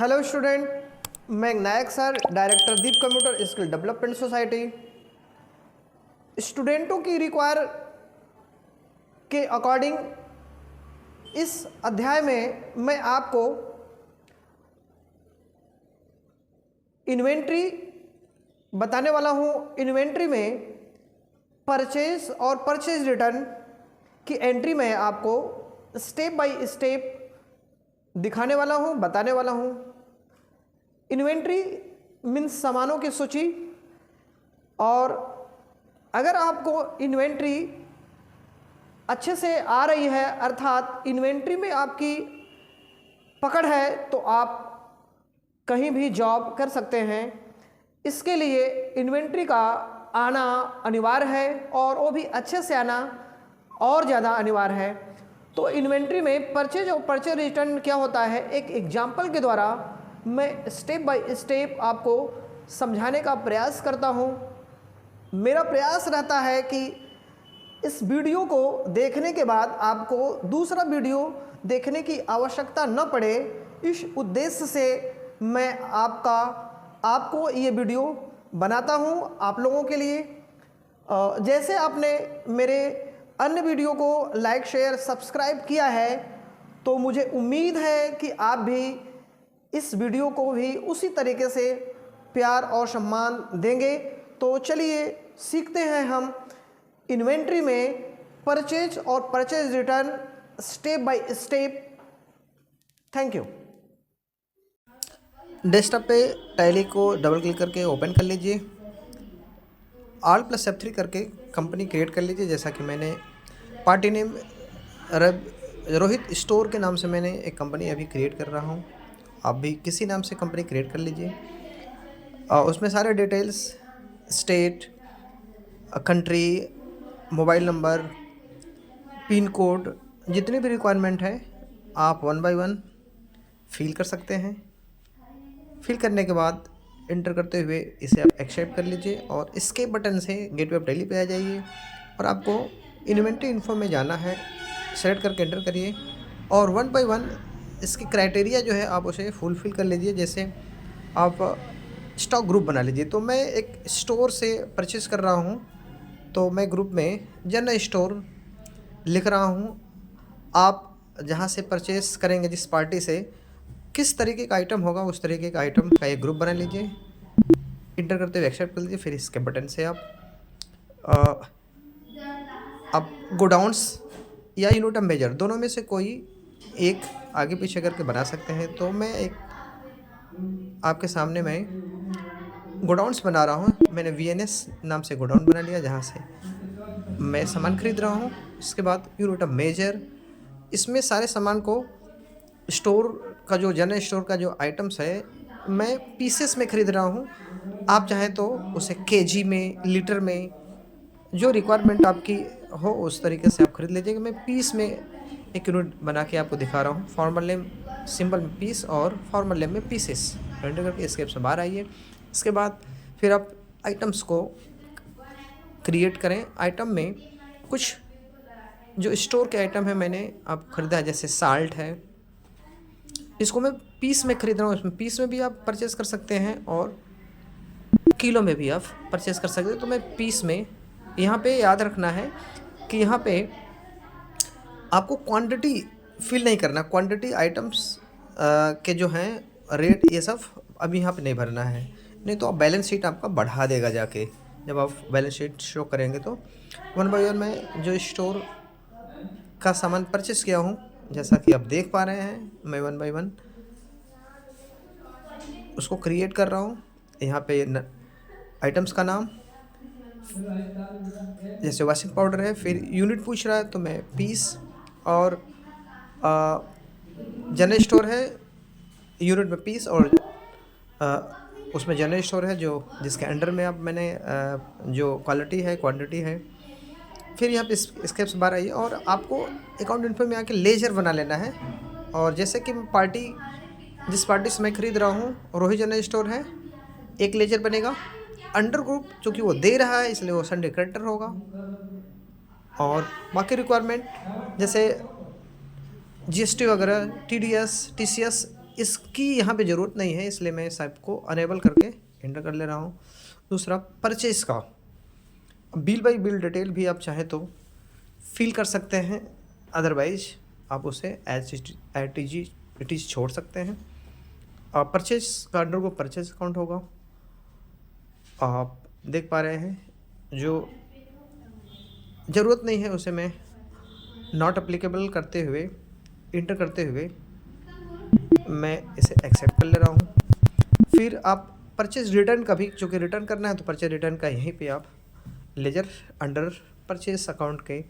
Hello student, मैं नायक sir, director दीप computer skill development society. स्टूडेंटों की require के अकॉर्डिंग इस अध्याय में मैं आपको इन्वेंट्री बताने वाला हूँ। इन्वेंट्री में परचेज और परचेज रिटर्न की एंट्री में आपको स्टेप बाय स्टेप दिखाने वाला हूँ, बताने वाला हूँ। इन्वेंट्री मीन्स सामानों की सूची, और अगर आपको इन्वेंट्री अच्छे से आ रही है, अर्थात इन्वेंट्री में आपकी पकड़ है, तो आप कहीं भी जॉब कर सकते हैं। इसके लिए इन्वेंट्री का आना अनिवार्य है, और वो भी अच्छे से आना और ज़्यादा अनिवार्य है। तो इन्वेंट्री में परचेज और परचेज रिटर्न क्या होता है, एक एग्जाम्पल के द्वारा मैं स्टेप बाय स्टेप आपको समझाने का प्रयास करता हूँ। मेरा प्रयास रहता है कि इस वीडियो को देखने के बाद आपको दूसरा वीडियो देखने की आवश्यकता न पड़े। इस उद्देश्य से मैं आपको ये वीडियो बनाता हूँ आप लोगों के लिए। जैसे आपने मेरे अन्य वीडियो को लाइक, शेयर, सब्सक्राइब किया है, तो मुझे उम्मीद है कि आप भी इस वीडियो को भी उसी तरीके से प्यार और सम्मान देंगे। तो चलिए सीखते हैं हम इन्वेंट्री में परचेज और purchase return step by step. Thank you. Desktop पे टैली को डबल क्लिक करके ओपन कर लीजिए। Alt+F3 करके कंपनी क्रिएट कर लीजिए। जैसा कि मैंने पार्टी नेम रोहित स्टोर के नाम से मैंने एक कंपनी अभी क्रिएट कर रहा हूँ। आप भी किसी नाम से कंपनी क्रिएट कर लीजिए। उसमें सारे details, state, country, mobile number, pin code, जितनी भी रिक्वायरमेंट है आप 1 बाय 1 फिल कर सकते हैं। फिल करने के बाद इंटर करते हुए इसे आप एक्सेप्ट कर लीजिए, और एस्केप बटन से गेटवे ऑफ दिल्ली पे आ जाइए, और आपको इन्वेंट्री इन्फो में जाना है। सेलेक्ट करके एंटर करिए, और 1 बाय 1 इसकी क्राइटेरिया जो है आप उसे फुलफिल कर लीजिए। जैसे आप स्टॉक ग्रुप बना लीजिए। तो मैं एक स्टोर से परचेज़ कर रहा हूँ, तो मैं ग्रुप में जनरल स्टोर लिख रहा हूँ। आप जहाँ से परचेज़ करेंगे, जिस पार्टी से किस तरीके का आइटम होगा, उस तरीके का आइटम का एक ग्रुप बना लीजिए। इंटर करते हुए एक्सेप्ट कर लीजिए। फिर इसके बटन से आप गोडाउंस या यूनिट ऑफ मेजर दोनों में से कोई एक आगे पीछे करके बना सकते हैं। तो मैं एक आपके सामने मैं गोडाउंस बना रहा हूँ। मैंने VNS नाम से गोडाउन बना लिया, जहाँ से मैं सामान खरीद रहा हूँ। इसके बाद यूनिट ऑफ मेजर, इसमें सारे सामान को स्टोर का जो जनरल स्टोर का जो आइटम्स है, मैं पीसेस में खरीद रहा हूँ। आप चाहें तो उसे केजी में, लीटर में, जो रिक्वायरमेंट आपकी हो उस तरीके से आप खरीद लीजिएगा। मैं पीस में एक यूनिट बना के आपको दिखा रहा हूँ। फॉर्मल नेम सिंबल में पीस, और फॉर्मल नेम में पीसेस। एंटर करके एस्केप से बाहर आइए। इसके बाद फिर आप आइटम्स को क्रिएट करें। आइटम में कुछ जो स्टोर के आइटम है मैंने आप ख़रीदा है, जैसे साल्ट है, इसको मैं पीस में खरीद रहा हूँ। इसमें पीस में भी आप परचेज़ कर सकते हैं, और किलो में भी आप परचेज़ कर सकते हैं। तो मैं पीस में, यहाँ पे याद रखना है कि यहाँ पे आपको क्वांटिटी फिल नहीं करना। क्वांटिटी आइटम्स के जो हैं रेट, ये सब अभी यहाँ पे नहीं भरना है, नहीं तो आप बैलेंस शीट आपका बढ़ा देगा जाके। जब आप बैलेंस शीट शो करेंगे तो 1 बाय 1 मैं जो स्टोर का सामान परचेज़ किया हूँ, जैसा कि आप देख पा रहे हैं, मैं 1 बाय 1 उसको क्रिएट कर रहा हूँ। यहाँ पे आइटम्स का नाम, जैसे वॉशिंग पाउडर है, फिर यूनिट पूछ रहा है तो मैं पीस, और जनरल स्टोर है, यूनिट में पीस, और उसमें जनरल स्टोर है जो जिसके अंडर में अब मैंने जो क्वालिटी है, क्वांटिटी है। फिर यहाँ पे स्केप से बाहर आइए, और आपको अकाउंट इन्फो में आके लेजर बना लेना है। और जैसे कि जिस पार्टी से मैं खरीद रहा हूँ, रोहित जनरल स्टोर है, एक लेजर बनेगा। अंडर ग्रुप चूँकि वो दे रहा है, इसलिए वो संडे क्रेडिटर होगा। और बाकी रिक्वायरमेंट जैसे GST वगैरह, TDS, TCS, इसकी यहाँ पे ज़रूरत नहीं है, इसलिए मैं इस ऐप को अनेबल करके एंटर कर ले रहा हूँ। दूसरा परचेज़ का बिल बाई बिल डिटेल भी आप चाहें तो फिल कर सकते हैं, अदरवाइज आप उसे एज इट इज़ छोड़ सकते हैं। परचेज का अंडर को परचेज अकाउंट होगा, आप देख पा रहे हैं। जो ज़रूरत नहीं है उसे मैं नॉट अप्लीकेबल करते हुए, इंटर करते हुए मैं इसे एक्सेप्ट कर ले रहा हूँ। फिर आप परचेज रिटर्न का भी, चूँकि रिटर्न करना है तो परचेज रिटर्न का यहीं पे आप लेजर अंडर परचेज अकाउंट के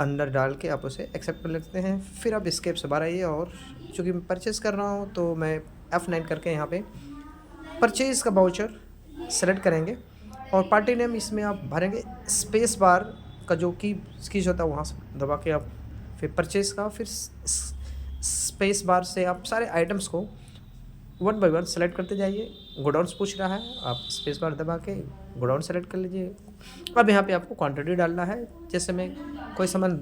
अंदर डाल के आप उसे एक्सेप्ट कर लेते हैं। फिर आप एस्केप से बाहर आइए, और चूँकि मैं परचेज़ कर रहा हूँ तो मैं F9 करके यहाँ पे परचेज़ का वाउचर सेलेक्ट करेंगे, और पार्टी नेम इसमें आप भरेंगे। स्पेस बार का जो कीज होता है वहाँ से दबा के आप फिर परचेज़ का, फिर स्पेस बार से आप सारे आइटम्स को वन बाय वन सेलेक्ट करते जाइए। गोडाउन्स पूछ रहा है, आप स्पेस बार दबा के गोडाउन सेलेक्ट कर लीजिए। अब यहाँ पे आपको क्वांटिटी डालना है, जैसे मैं कोई सामान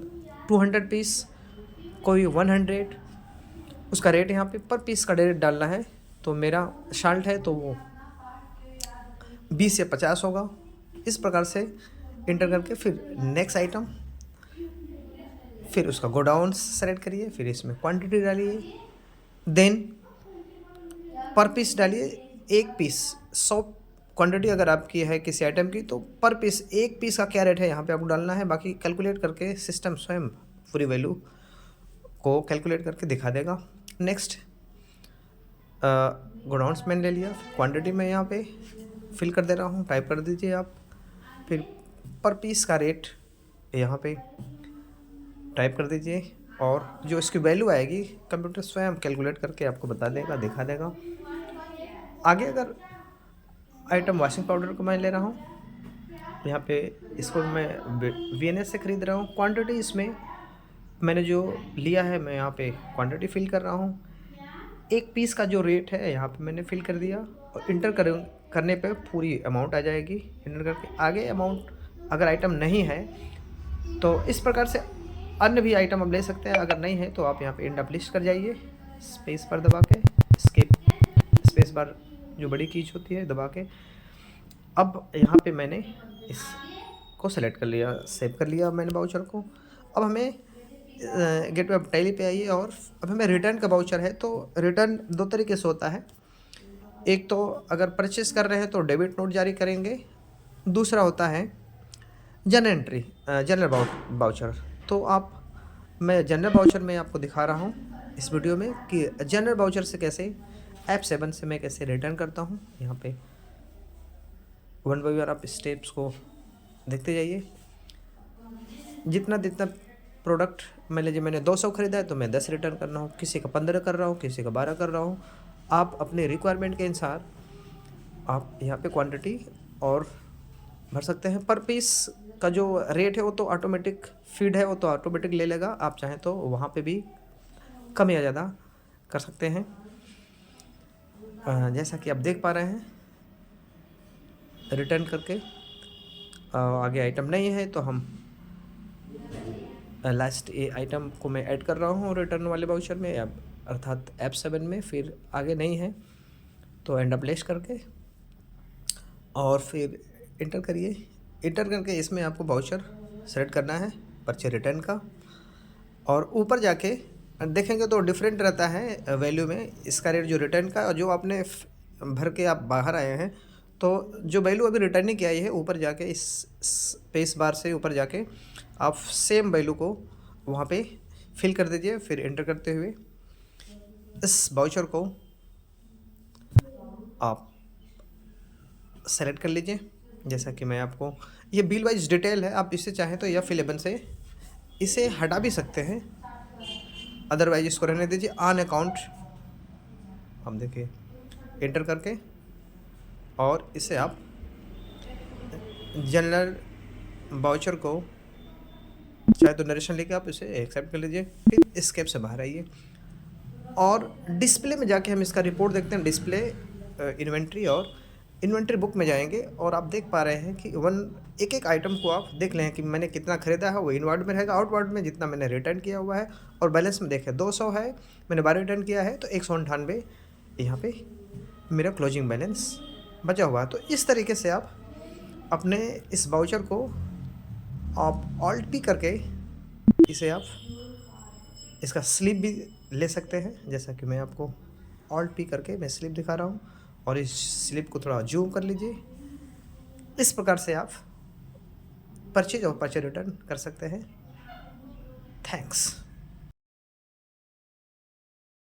200 पीस, कोई 100, उसका रेट यहाँ पे पर पीस का रेट डालना है। तो मेरा शाल्ट है तो वो 20 या 50 होगा। इस प्रकार से इंटर करके फिर नेक्स्ट आइटम, फिर उसका गोडाउन सेलेक्ट करिए, फिर इसमें क्वांटिटी डालिए, देन पर पीस डालिए। एक पीस 100 क्वांटिटी अगर आपकी है किसी आइटम की, तो पर पीस एक पीस का क्या रेट है यहाँ पे आपको डालना है। बाकी कैलकुलेट करके सिस्टम स्वयं पूरी वैल्यू को कैलकुलेट करके दिखा देगा। नेक्स्ट गोडाउन्स मैंने ले लिया, क्वांटिटी में यहाँ पे फिल कर दे रहा हूँ, टाइप कर दीजिए आप। फिर पर पीस का रेट यहाँ पे टाइप कर दीजिए, और जो इसकी वैल्यू आएगी कंप्यूटर स्वयं कैलकुलेट करके आपको बता देगा, दिखा देगा। आगे अगर आइटम वॉशिंग पाउडर को मैं ले रहा हूँ, यहाँ पे इसको मैं VNS से ख़रीद रहा हूँ। क्वांटिटी इसमें मैंने जो लिया है, मैं यहाँ पे क्वांटिटी फिल कर रहा हूँ। एक पीस का जो रेट है यहाँ पे मैंने फिल कर दिया, और इंटर करने पे पूरी अमाउंट आ जाएगी। इंटर करके आगे अमाउंट अगर आइटम नहीं है तो इस प्रकार से अन्य भी आइटम आप ले सकते हैं। अगर नहीं है तो आप यहाँ पे एंड ऑफ लिस्ट कर जाइए, स्पेस बार दबा के, स्पेस बार जो बड़ी कीज होती है दबा के। अब यहाँ पे मैंने इसको सेलेक्ट कर लिया, सेव कर लिया मैंने वाउचर को। अब हमें गेटवे ऑफ टैली पे आइए, और अब हमें रिटर्न का वाउचर है। तो रिटर्न दो तरीके से होता है, एक तो अगर परचेस कर रहे हैं तो डेबिट नोट जारी करेंगे, दूसरा होता है जनरल वाउचर। तो मैं जनरल वाउचर में आपको दिखा रहा हूँ इस वीडियो में कि जनरल वाउचर से कैसे F7 से मैं कैसे रिटर्न करता हूँ। यहाँ पे वन बाय वन आप स्टेप्स को देखते जाइए। जितना प्रोडक्ट मैंने 200 ख़रीदा है तो मैं 10 रिटर्न कर रहा हूँ, किसी का 15 कर रहा हूँ, किसी का 12 कर रहा हूँ। आप अपने रिक्वायरमेंट के अनुसार आप यहाँ पे क्वांटिटी और भर सकते हैं। पर पीस का जो रेट है वो तो ऑटोमेटिक फीड है, वो तो ऑटोमेटिक ले लेगा। आप चाहें तो वहाँ पे भी कम या ज़्यादा कर सकते हैं। जैसा कि आप देख पा रहे हैं, रिटर्न करके आगे आइटम नहीं है तो हम लास्ट आइटम को मैं ऐड कर रहा हूँ रिटर्न वाले वाउचर में, अर्थात F7 में। फिर आगे नहीं है तो एंड प्लेस करके और फिर इंटर करिए। इंटर करके इसमें आपको वाउचर सेलेक्ट करना है परचेज रिटर्न का, और ऊपर जाके देखेंगे तो डिफरेंट रहता है वैल्यू में इसका रेट जो रिटर्न का, और जो आपने भर के आप बाहर आए हैं तो जो वैल्यू अभी रिटर्निंग की आई है, ऊपर जाके इस स्पेस बार से ऊपर जाके आप सेम वैल्यू को वहाँ पे फिल कर दीजिए। फिर एंटर करते हुए इस वाउचर को आप सेलेक्ट कर लीजिए। जैसा कि मैं आपको, ये बिल वाइज डिटेल है, आप इसे चाहें तो F11 से इसे हटा भी सकते हैं, अदरवाइज इसको रहने दीजिए। ऑन अकाउंट हम देखिए एंटर करके, और इसे आप जनरल वाउचर को चाहे तो नरेशन लेके आप इसे एक्सेप्ट कर लीजिए। फिर एस्केप से बाहर आइए, और डिस्प्ले में जाके हम इसका रिपोर्ट देखते हैं। डिस्प्ले, इन्वेंट्री और इन्वेंट्री बुक में जाएंगे और आप देख पा रहे हैं कि एक एक आइटम को आप देख लें कि मैंने कितना खरीदा है, वो इनवर्ड में रहेगा, आउटवर्ड में जितना मैंने रिटर्न किया हुआ है, और बैलेंस में देखें 200 है, मैंने 12 रिटर्न किया है तो 198 यहाँ पे मेरा क्लोजिंग बैलेंस बचा हुआ है। तो इस तरीके से आप अपने इस वाउचर को आप ऑल्ट पी करके इसे आप इसका स्लिप भी ले सकते हैं, जैसा कि मैं आपको ऑल्ट पी करके मैं स्लिप दिखा रहा हूँ, और इस स्लिप को थोड़ा जूम कर लीजिए। इस प्रकार से आप परचेज और परचेज रिटर्न कर सकते हैं। थैंक्स।